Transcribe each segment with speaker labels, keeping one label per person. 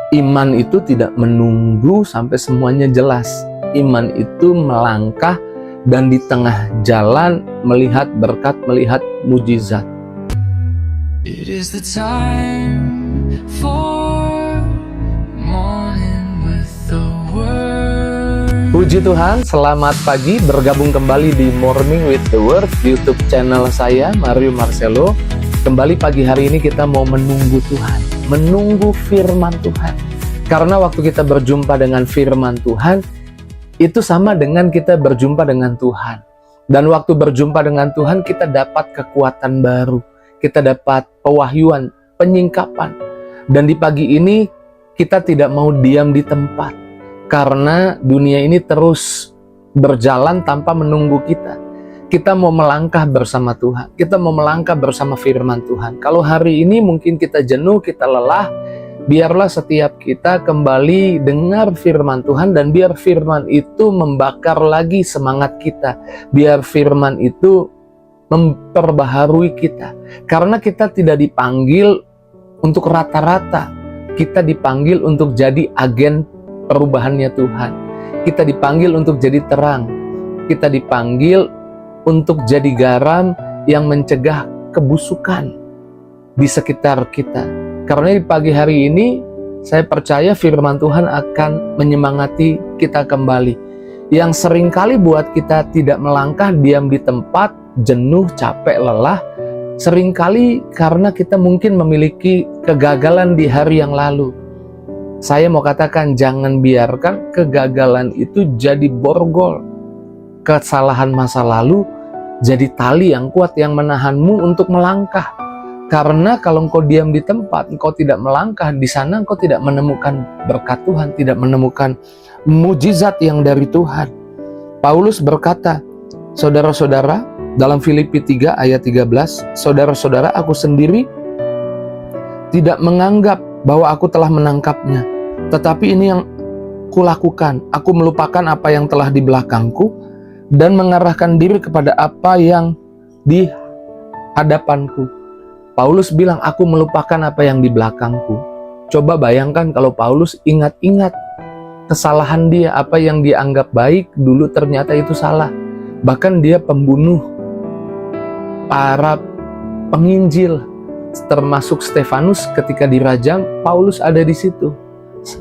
Speaker 1: Iman itu tidak menunggu sampai semuanya jelas. Iman itu melangkah dan di tengah jalan melihat berkat, melihat mujizat.
Speaker 2: It is the time for morning with the word.
Speaker 1: Puji Tuhan, selamat pagi, bergabung kembali di Morning with the Word, YouTube channel saya, Mario Marcelo. Kembali pagi hari ini kita mau menunggu Tuhan, menunggu firman Tuhan. Karena waktu kita berjumpa dengan firman Tuhan, itu sama dengan kita berjumpa dengan Tuhan. Dan waktu berjumpa dengan Tuhan, kita dapat kekuatan baru. Kita dapat pewahyuan, penyingkapan. Dan di pagi ini, kita tidak mau diam di tempat. Karena dunia ini terus berjalan tanpa menunggu kita. Kita mau melangkah bersama Tuhan. Kita mau melangkah bersama firman Tuhan. Kalau hari ini mungkin kita jenuh, kita lelah, biarlah setiap kita kembali dengar firman Tuhan dan biar firman itu membakar lagi semangat kita. Biar firman itu memperbaharui kita. Karena kita tidak dipanggil untuk rata-rata. Kita dipanggil untuk jadi agen perubahannya Tuhan. Kita dipanggil untuk jadi terang. Kita dipanggil untuk jadi garam yang mencegah kebusukan di sekitar kita. Karena di pagi hari ini, saya percaya firman Tuhan akan menyemangati kita kembali. Yang seringkali buat kita tidak melangkah, diam di tempat, jenuh, capek, lelah. Seringkali karena kita mungkin memiliki kegagalan di hari yang lalu. Saya mau katakan, jangan biarkan kegagalan itu jadi borgol. Kesalahan masa lalu jadi tali yang kuat yang menahanmu untuk melangkah. Karena kalau engkau diam di tempat, engkau tidak melangkah, di sana engkau tidak menemukan berkat Tuhan, tidak menemukan mujizat yang dari Tuhan. Paulus berkata, saudara-saudara, dalam Filipi 3 ayat 13, saudara-saudara, aku sendiri tidak menganggap bahwa aku telah menangkapnya, tetapi ini yang kulakukan, aku melupakan apa yang telah di belakangku dan mengarahkan diri kepada apa yang di hadapanku. Paulus bilang, aku melupakan apa yang di belakangku. Coba bayangkan kalau Paulus ingat-ingat kesalahan dia, apa yang dia anggap baik, dulu ternyata itu salah. Bahkan dia pembunuh para penginjil, termasuk Stefanus ketika dirajam, Paulus ada di situ.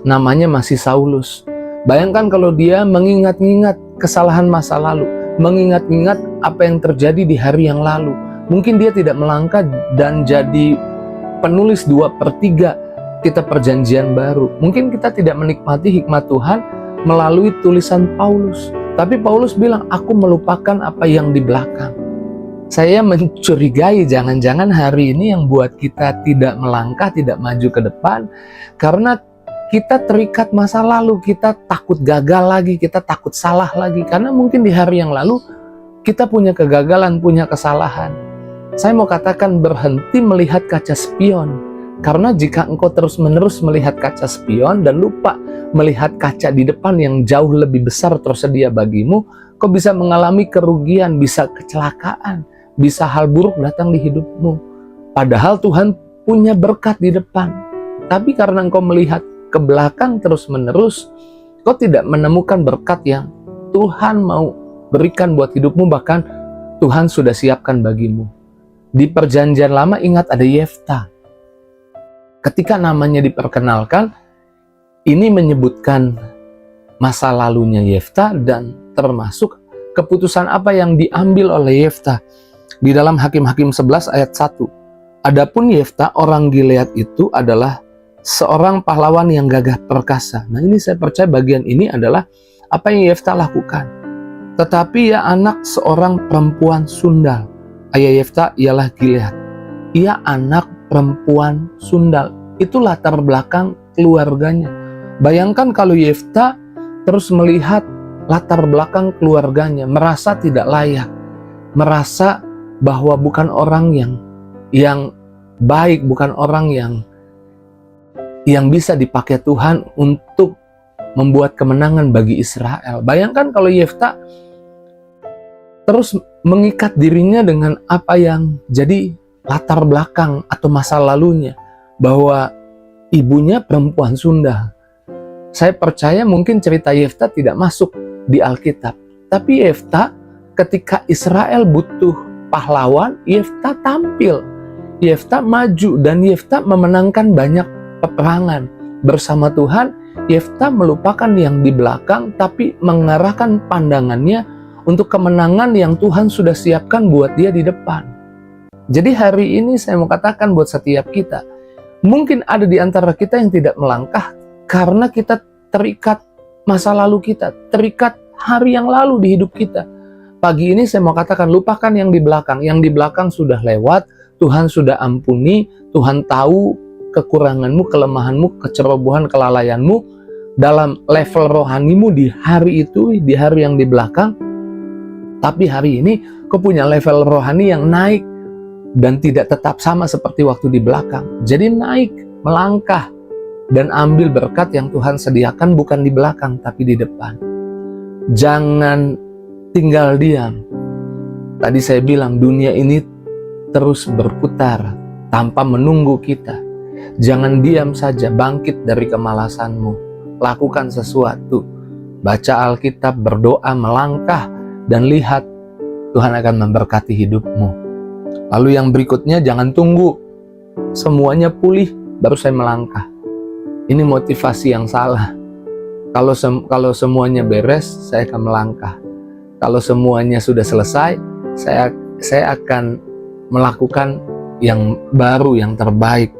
Speaker 1: Namanya masih Saulus. Bayangkan kalau dia mengingat-ingat kesalahan masa lalu, mengingat-ingat apa yang terjadi di hari yang lalu. Mungkin dia tidak melangkah dan jadi penulis 2/3 kitab perjanjian baru. Mungkin kita tidak menikmati hikmat Tuhan melalui tulisan Paulus. Tapi Paulus bilang, aku melupakan apa yang di belakang. Saya mencurigai jangan-jangan hari ini yang buat kita tidak melangkah, tidak maju ke depan, karena kita terikat masa lalu, kita takut gagal lagi, kita takut salah lagi. Karena mungkin di hari yang lalu kita punya kegagalan, punya kesalahan. Saya mau katakan, berhenti melihat kaca spion. Karena jika engkau terus-menerus melihat kaca spion dan lupa melihat kaca di depan yang jauh lebih besar tersedia bagimu, kau bisa mengalami kerugian, bisa kecelakaan, bisa hal buruk datang di hidupmu. Padahal Tuhan punya berkat di depan. Tapi karena engkau melihat ke belakang terus-menerus, kau tidak menemukan berkat yang Tuhan mau berikan buat hidupmu, bahkan Tuhan sudah siapkan bagimu. Di perjanjian lama ingat ada Yefta. Ketika namanya diperkenalkan, ini menyebutkan masa lalunya Yefta dan termasuk keputusan apa yang diambil oleh Yefta. Di dalam Hakim-Hakim 11 ayat 1. Adapun Yefta orang Gilead itu adalah seorang pahlawan yang gagah perkasa. Nah, ini saya percaya bagian ini adalah apa yang Yefta lakukan. Tetapi ia anak seorang perempuan sundal. Ayah Yefta ialah Gilead. Ia anak perempuan sundal. Itu latar belakang keluarganya. Bayangkan kalau Yefta terus melihat latar belakang keluarganya, merasa tidak layak, merasa bahwa bukan orang yang baik, bukan orang yang bisa dipakai Tuhan untuk membuat kemenangan bagi Israel. Bayangkan kalau Yefta terus mengikat dirinya dengan apa yang jadi latar belakang atau masa lalunya, bahwa ibunya perempuan Sunda. Saya percaya mungkin cerita Yefta tidak masuk di Alkitab. Tapi Yefta ketika Israel butuh pahlawan, Yefta tampil. Yefta maju dan Yefta memenangkan banyak peperangan. Bersama Tuhan, Yefta melupakan yang di belakang tapi mengarahkan pandangannya untuk kemenangan yang Tuhan sudah siapkan buat dia di depan. Jadi hari ini saya mau katakan buat setiap kita, mungkin ada di antara kita yang tidak melangkah karena kita terikat masa lalu kita, terikat hari yang lalu di hidup kita. Pagi ini saya mau katakan, lupakan yang di belakang. Yang di belakang sudah lewat, Tuhan sudah ampuni, Tuhan tahu kekuranganmu, kelemahanmu, kecerobohan, kelalaianmu dalam level rohanimu di hari itu, di hari yang di belakang. Tapi hari ini kau punya level rohani yang naik dan tidak tetap sama seperti waktu di belakang. Jadi naik, melangkah, dan ambil berkat yang Tuhan sediakan bukan di belakang tapi di depan. Jangan tinggal diam. Tadi saya bilang dunia ini terus berputar tanpa menunggu kita. Jangan diam saja, bangkit dari kemalasanmu. Lakukan sesuatu. Baca Alkitab, berdoa, melangkah, dan lihat Tuhan akan memberkati hidupmu. Lalu yang berikutnya, jangan tunggu semuanya pulih baru saya melangkah. Ini motivasi yang salah. Kalau semuanya beres, saya akan melangkah. Kalau semuanya sudah selesai, saya akan melakukan yang baru, yang terbaik.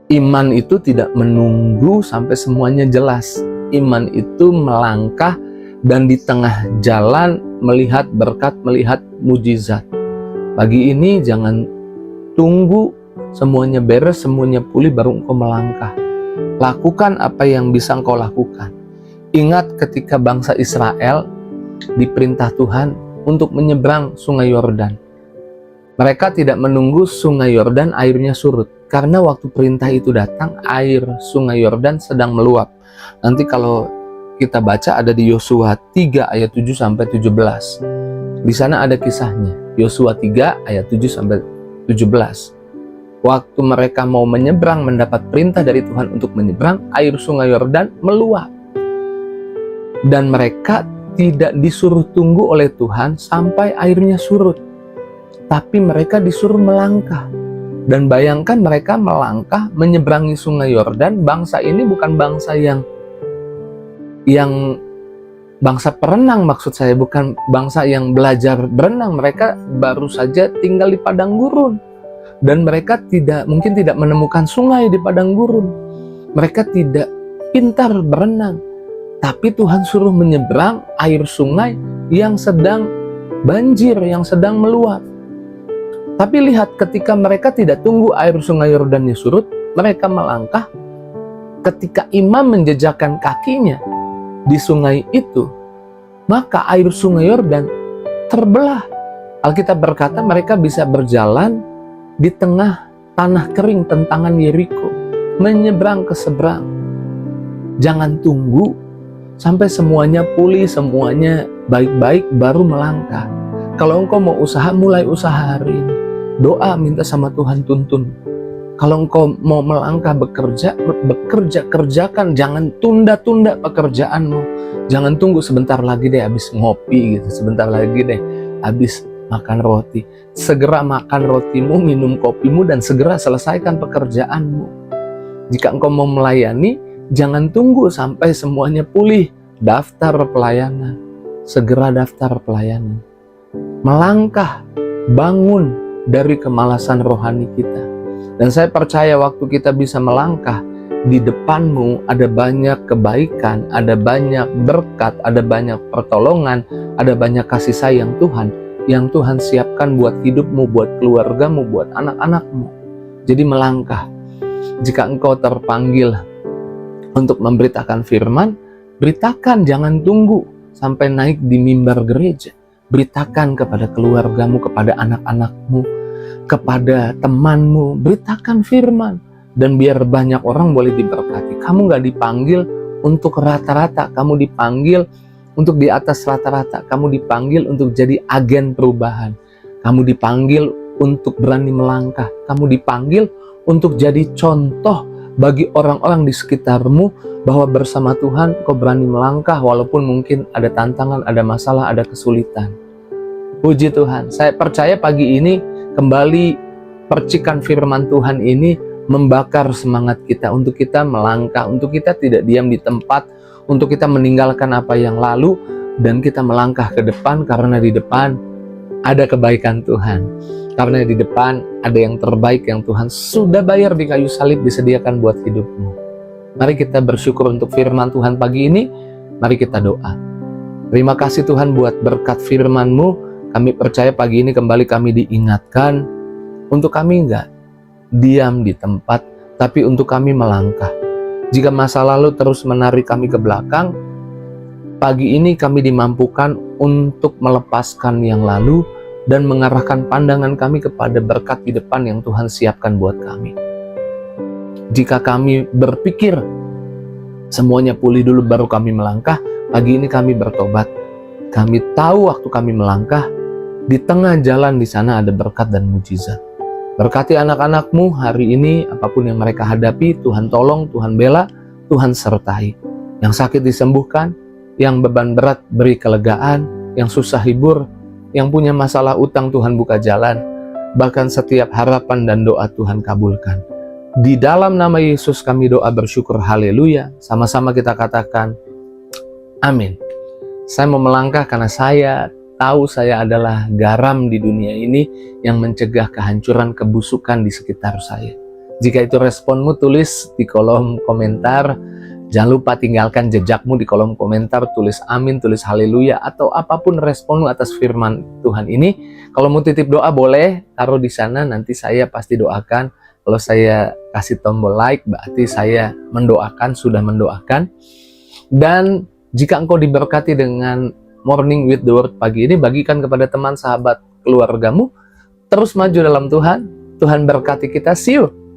Speaker 1: Iman itu tidak menunggu sampai semuanya jelas. Iman itu melangkah dan di tengah jalan melihat berkat, melihat mujizat. Pagi ini jangan tunggu semuanya beres, semuanya pulih baru engkau melangkah. Lakukan apa yang bisa engkau lakukan. Ingat ketika bangsa Israel diperintah Tuhan untuk menyeberang sungai Yordan. Mereka tidak menunggu sungai Yordan airnya surut. Karena waktu perintah itu datang, air sungai Yordan sedang meluap. Nanti kalau kita baca ada di Yosua 3 ayat 7 sampai 17. Di sana ada kisahnya. Yosua 3 ayat 7 sampai 17. Waktu mereka mau menyeberang, mendapat perintah dari Tuhan untuk menyeberang, air sungai Yordan meluap. Dan mereka tidak disuruh tunggu oleh Tuhan sampai airnya surut. Tapi mereka disuruh melangkah. Dan bayangkan mereka melangkah menyeberangi sungai Yordan. Bangsa ini bukan bangsa yang bangsa perenang, maksud saya, bukan bangsa yang belajar berenang. Mereka baru saja tinggal di padang gurun. Dan mereka mungkin tidak menemukan sungai di padang gurun. Mereka tidak pintar berenang. Tapi Tuhan suruh menyeberang air sungai yang sedang banjir, yang sedang meluap. Tapi lihat, ketika mereka tidak tunggu air sungai Yordannya surut, mereka melangkah. Ketika imam menjejakkan kakinya di sungai itu, maka air sungai Yordan terbelah. Alkitab berkata mereka bisa berjalan di tengah tanah kering tentangan Yeriko, menyeberang ke seberang. Jangan tunggu sampai semuanya pulih, semuanya baik-baik baru melangkah. Kalau engkau mau usaha, mulai usaha hari ini. Doa, minta sama Tuhan tuntun. Kalau engkau mau melangkah, bekerja, kerjakan. Jangan tunda-tunda pekerjaanmu. Jangan tunggu sebentar lagi deh habis ngopi gitu, sebentar lagi deh habis makan roti. Segera makan rotimu, minum kopimu, dan segera selesaikan pekerjaanmu. Jika engkau mau melayani, jangan tunggu sampai semuanya pulih. Daftar pelayanan. Segera daftar pelayanan. Melangkah, bangun dari kemalasan rohani kita. Dan saya percaya waktu kita bisa melangkah, di depanmu ada banyak kebaikan, ada banyak berkat, ada banyak pertolongan, ada banyak kasih sayang Tuhan yang Tuhan siapkan buat hidupmu, buat keluargamu, buat anak-anakmu. Jadi melangkah. Jika engkau terpanggil untuk memberitakan firman, beritakan, jangan tunggu sampai naik di mimbar gereja. Beritakan kepada keluargamu, kepada anak-anakmu, kepada temanmu. Beritakan firman. Dan biar banyak orang boleh diberkati. Kamu gak dipanggil untuk rata-rata. Kamu dipanggil untuk di atas rata-rata. Kamu dipanggil untuk jadi agen perubahan. Kamu dipanggil untuk berani melangkah. Kamu dipanggil untuk jadi contoh bagi orang-orang di sekitarmu bahwa bersama Tuhan kau berani melangkah walaupun mungkin ada tantangan, ada masalah, ada kesulitan. Puji Tuhan, saya percaya pagi ini kembali percikan firman Tuhan ini membakar semangat kita untuk kita melangkah, untuk kita tidak diam di tempat, untuk kita meninggalkan apa yang lalu dan kita melangkah ke depan, karena di depan ada kebaikan Tuhan. Karena di depan ada yang terbaik yang Tuhan sudah bayar di kayu salib, disediakan buat hidupmu. Mari kita bersyukur untuk firman Tuhan pagi ini. Mari kita doa. Terima kasih Tuhan buat berkat firman-Mu. Kami percaya pagi ini kembali kami diingatkan untuk kami enggak diam di tempat, tapi untuk kami melangkah. Jika masa lalu terus menarik kami ke belakang, pagi ini kami dimampukan untuk melepaskan yang lalu dan mengarahkan pandangan kami kepada berkat di depan yang Tuhan siapkan buat kami. Jika kami berpikir semuanya pulih dulu baru kami melangkah, pagi ini kami bertobat. Kami tahu waktu kami melangkah, di tengah jalan di sana ada berkat dan mujizat. Berkati anak-anak-Mu hari ini, apapun yang mereka hadapi, Tuhan tolong, Tuhan bela, Tuhan sertai. Yang sakit disembuhkan, yang beban berat beri kelegaan, yang susah hibur, yang punya masalah utang Tuhan buka jalan, bahkan setiap harapan dan doa Tuhan kabulkan. Di dalam nama Yesus kami doa bersyukur, haleluya. Sama-sama kita katakan, amin. Saya mau melangkah karena saya tahu saya adalah garam di dunia ini yang mencegah kehancuran, kebusukan di sekitar saya. Jika itu responmu, tulis di kolom komentar. Jangan lupa tinggalkan jejakmu di kolom komentar, tulis amin, tulis haleluya, atau apapun responmu atas firman Tuhan ini. Kalau mau titip doa boleh, taruh di sana, nanti saya pasti doakan. Kalau saya kasih tombol like, berarti saya mendoakan, sudah mendoakan. Dan jika engkau diberkati dengan Morning with the Word pagi ini, bagikan kepada teman, sahabat, keluargamu. Terus maju dalam Tuhan. Tuhan berkati kita, see you